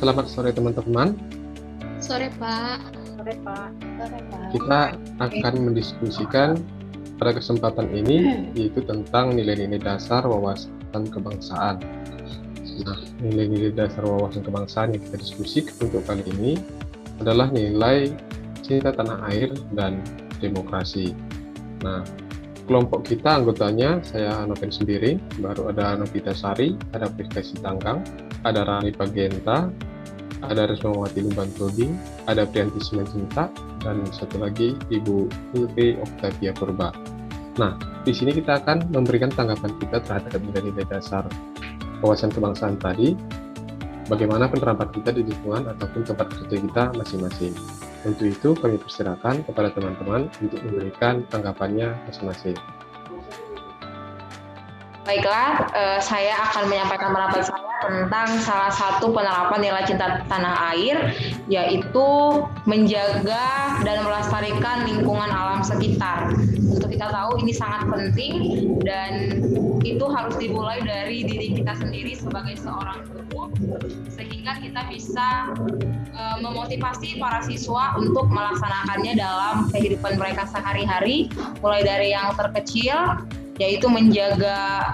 selamat sore teman-teman. Sore Pak. Sore Pak. Sore Pak. Kita akan mendiskusikan pada kesempatan ini yaitu tentang nilai-nilai dasar wawasan kebangsaan. Nah, nilai-nilai dasar wawasan kebangsaan yang kita diskusi untuk kali ini adalah nilai cinta tanah air dan demokrasi. Nah, kelompok kita anggotanya saya Noven sendiri, baru ada Novita Sari, ada Priska Sitanggang, ada Rani Pagenta, ada Resmawati Lumbantodi, ada Priyanti Simanjuntak, dan satu lagi Ibu Ilve Octavia Purba. Nah, di sini kita akan memberikan tanggapan kita terhadap nilai-nilai dasar wawasan kebangsaan tadi, bagaimana penerapan kita di lingkungan ataupun tempat kerja kita masing-masing. Untuk itu kami persilakan kepada teman-teman untuk memberikan tanggapannya masing-masing. Baiklah, saya akan menyampaikan pendapat saya tentang salah satu penerapan nilai cinta tanah air, yaitu menjaga dan melestarikan lingkungan alam sekitar. Untuk kita tahu ini sangat penting dan itu harus dimulai dari diri kita sendiri sebagai seorang guru, sehingga kita bisa memotivasi para siswa untuk melaksanakannya dalam kehidupan mereka sehari-hari, mulai dari yang terkecil, yaitu menjaga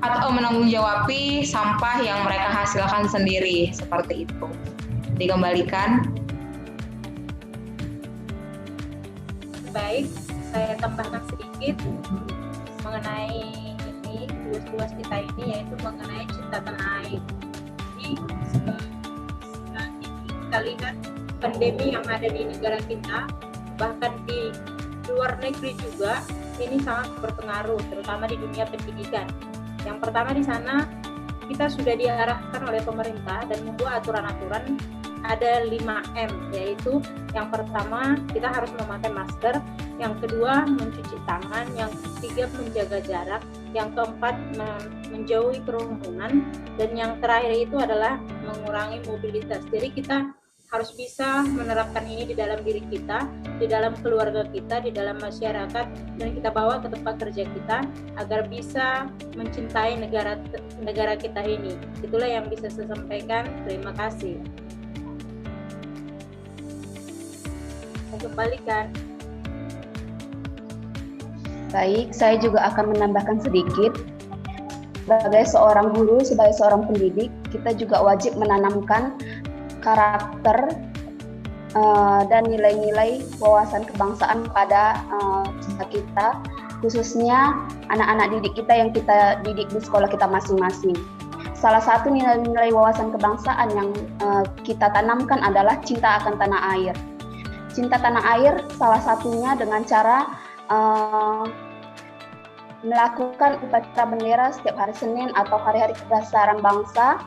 atau menanggung-jawabi sampah yang mereka hasilkan sendiri, seperti itu. Dikembalikan. Baik, saya tambahkan sedikit mengenai ini, tugas-tugas kita ini, yaitu mengenai cinta tanah air. Jadi, kita lihat pandemi yang ada di negara kita, bahkan di luar negeri juga, ini sangat berpengaruh, terutama di dunia pendidikan. Yang pertama di sana kita sudah diarahkan oleh pemerintah dan membuat aturan-aturan, ada 5M, yaitu yang pertama kita harus memakai masker, yang kedua mencuci tangan, yang ketiga menjaga jarak, yang keempat menjauhi kerumunan, dan yang terakhir itu adalah mengurangi mobilitas. Jadi kita harus bisa menerapkan ini di dalam diri kita, di dalam keluarga kita, di dalam masyarakat, dan kita bawa ke tempat kerja kita agar bisa mencintai negara kita ini. Itulah yang bisa saya sampaikan. Terima kasih. Saya kembalikan. Baik, saya juga akan menambahkan sedikit. Sebagai seorang guru, sebagai seorang pendidik, kita juga wajib menanamkan karakter dan nilai-nilai wawasan kebangsaan pada siswa kita, khususnya anak-anak didik kita yang kita didik di sekolah kita masing-masing. Salah satu nilai-nilai wawasan kebangsaan yang kita tanamkan adalah cinta akan tanah air. Cinta tanah air salah satunya dengan cara melakukan upacara bendera setiap hari Senin atau hari-hari kebesaran bangsa,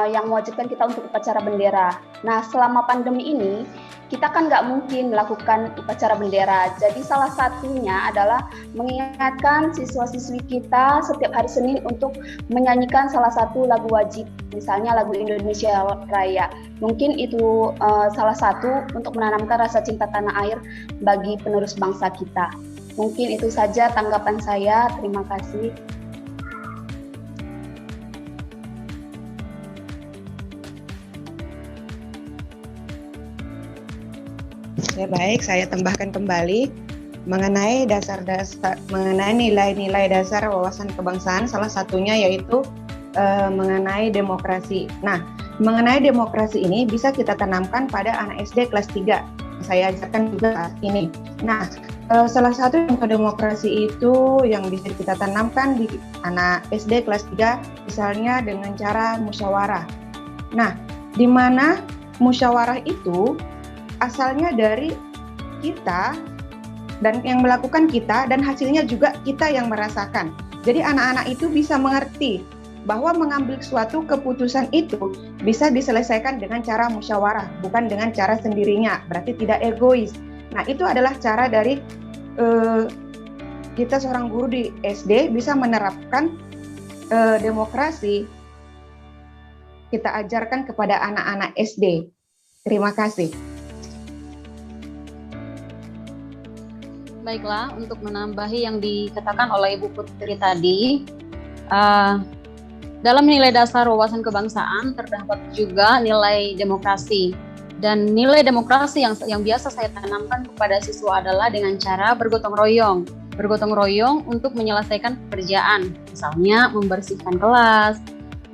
yang mewajibkan kita untuk upacara bendera. Nah, selama pandemi ini, kita kan nggak mungkin melakukan upacara bendera. Jadi salah satunya adalah mengingatkan siswa-siswi kita setiap hari Senin untuk menyanyikan salah satu lagu wajib, misalnya lagu Indonesia Raya. Mungkin itu salah satu untuk menanamkan rasa cinta tanah air bagi penerus bangsa kita. Mungkin itu saja tanggapan saya. Terima kasih. Ya, baik, saya tambahkan kembali mengenai nilai-nilai dasar wawasan kebangsaan, salah satunya yaitu mengenai demokrasi. Nah, mengenai demokrasi ini bisa kita tanamkan pada anak SD kelas 3. Saya ajarkan juga saat ini. Nah, salah satu yang demokrasi itu yang bisa kita tanamkan di anak SD kelas 3 misalnya dengan cara musyawarah. Nah, di mana musyawarah itu asalnya dari kita dan yang melakukan kita, dan hasilnya juga kita yang merasakan. Jadi anak-anak itu bisa mengerti bahwa mengambil suatu keputusan itu bisa diselesaikan dengan cara musyawarah, bukan dengan cara sendirinya, berarti tidak egois. Nah, itu adalah cara dari kita seorang guru di SD bisa menerapkan demokrasi. Kita ajarkan kepada anak-anak SD. Terima kasih. Baiklah, untuk menambahi yang dikatakan oleh Ibu Putri tadi, dalam nilai dasar wawasan kebangsaan terdapat juga nilai demokrasi. Dan nilai demokrasi yang biasa saya tanamkan kepada siswa adalah dengan cara bergotong royong. Bergotong royong untuk menyelesaikan pekerjaan, misalnya membersihkan kelas,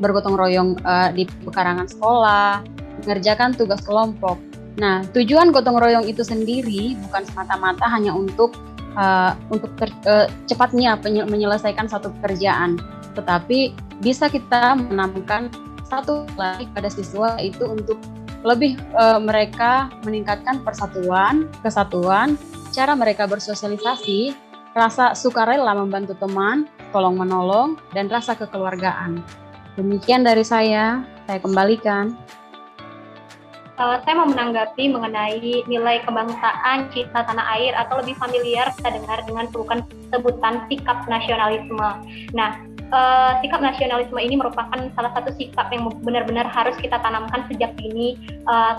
bergotong royong di pekarangan sekolah, mengerjakan tugas kelompok. Nah, tujuan gotong royong itu sendiri bukan semata-mata hanya untuk cepatnya menyelesaikan satu pekerjaan, tetapi bisa kita menanamkan satu lagi pada siswa itu untuk lebih mereka meningkatkan persatuan, kesatuan, cara mereka bersosialisasi, rasa sukarela membantu teman, tolong menolong, dan rasa kekeluargaan. Demikian dari saya kembalikan. Saya mau menanggapi mengenai nilai kebangsaan, cinta tanah air, atau lebih familiar kita dengar dengan sebutan sikap nasionalisme. Nah, sikap nasionalisme ini merupakan salah satu sikap yang benar-benar harus kita tanamkan sejak dini,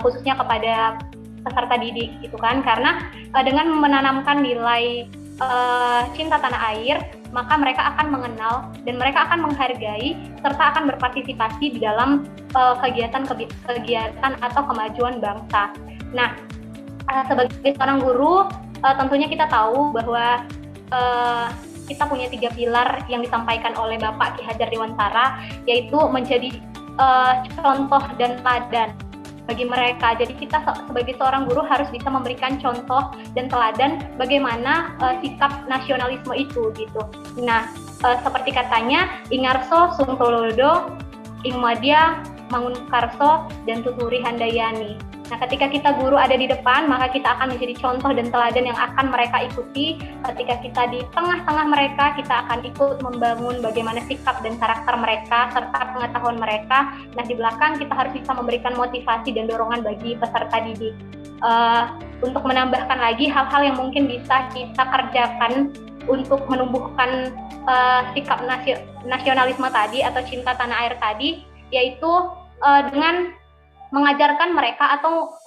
khususnya kepada peserta didik, gitu kan? Karena dengan menanamkan nilai cinta tanah air, maka mereka akan mengenal dan mereka akan menghargai serta akan berpartisipasi di dalam kegiatan atau kemajuan bangsa. Nah, sebagai seorang guru, tentunya kita tahu bahwa kita punya 3 pilar yang disampaikan oleh Bapak Ki Hajar Dewantara, yaitu menjadi contoh dan teladan bagi mereka. Jadi kita sebagai seorang guru harus bisa memberikan contoh dan teladan bagaimana sikap nasionalisme itu gitu. Nah, seperti katanya Ingarso Sungtolodo, Ingmadya Mangunkarso, dan Tuturi Handayani. Nah, ketika kita guru ada di depan, maka kita akan menjadi contoh dan teladan yang akan mereka ikuti. Ketika kita di tengah-tengah mereka, kita akan ikut membangun bagaimana sikap dan karakter mereka, serta pengetahuan mereka. Nah, di belakang kita harus bisa memberikan motivasi dan dorongan bagi peserta didik. Untuk menambahkan lagi hal-hal yang mungkin bisa kita kerjakan untuk menumbuhkan sikap nasionalisme tadi atau cinta tanah air tadi, yaitu dengan mengajarkan mereka atau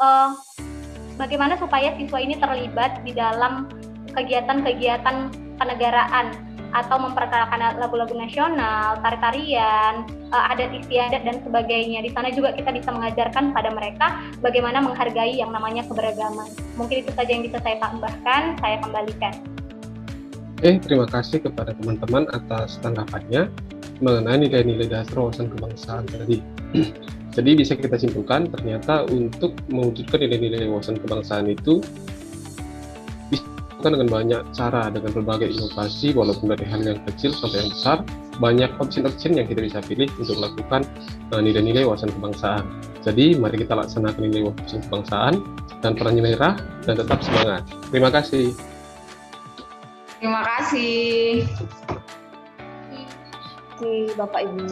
bagaimana supaya siswa ini terlibat di dalam kegiatan-kegiatan kenegaraan atau memperkenalkan lagu-lagu nasional, tari-tarian, adat istiadat dan sebagainya. Di sana juga kita bisa mengajarkan pada mereka bagaimana menghargai yang namanya keberagaman. Mungkin itu saja yang bisa saya tambahkan, saya kembalikan. Terima kasih kepada teman-teman atas tanggapannya mengenai nilai-nilai dasar wawasan kebangsaan tadi. Jadi bisa kita simpulkan ternyata untuk mewujudkan nilai-nilai wawasan kebangsaan itu bisa dilakukan dengan banyak cara, dengan berbagai inovasi, walaupun dari hal yang kecil sampai yang besar, banyak opsi-opsi yang kita bisa pilih untuk melakukan nilai-nilai wawasan kebangsaan. Jadi mari kita laksanakan nilai wawasan kebangsaan dan peran merah dan tetap semangat. Terima kasih. Terima kasih. Terima kasih Bapak Ibu.